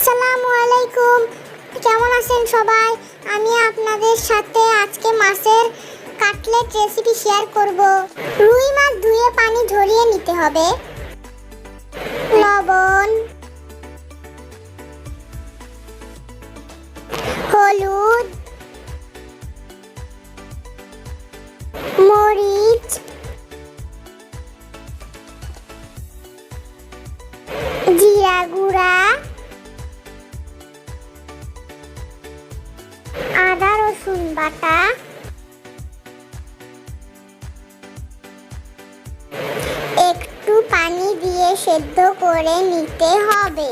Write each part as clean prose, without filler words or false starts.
আসসালামু আলাইকুম। কেমন আছেন সবাই? আমি আপনাদের সাথে আজকে মাছের কাটলেট রেসিপি শেয়ার করব। রুই মাছ ধুয়ে পানি ঝরিয়ে নিতে হবে। লবণ, হলুদ, মরিচ, জিরা গুঁড়া, আদা রসুন বাটা, একটু পানি দিয়ে সেদ্ধ করে নিতে হবে।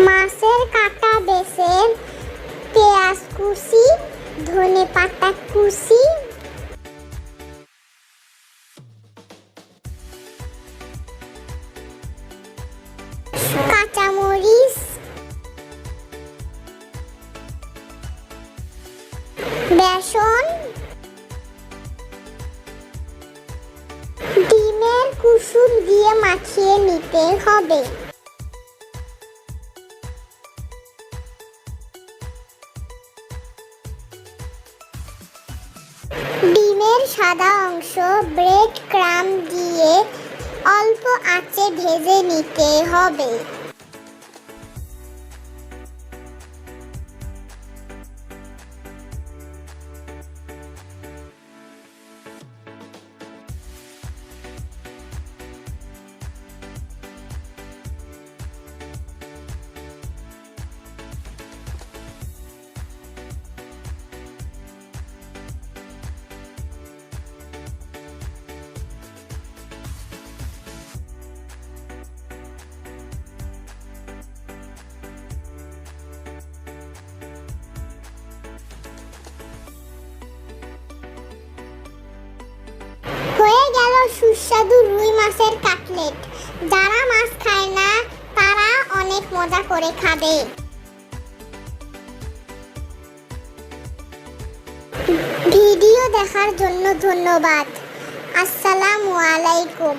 মাছের কাটা বেছে পেঁয়াজ কুচি, ধনেপাতা কুচি, কাঁচামরিচ, বেসন, ডিমের কুসুম দিয়ে মাখিয়ে নিতে হবে। ডিমের সাদা অংশ ব্রেড ক্রাম্ব দিয়ে অল্প আঁচে ভেজে নিতে হবে। হয়ে গেল সুস্বাদু রুই মাছের কাটলেট। যারা মাছ খায় না তারা অনেক মজা করে খাবে। ভিডিও দেখার জন্য ধন্যবাদ। আসসালামু আলাইকুম।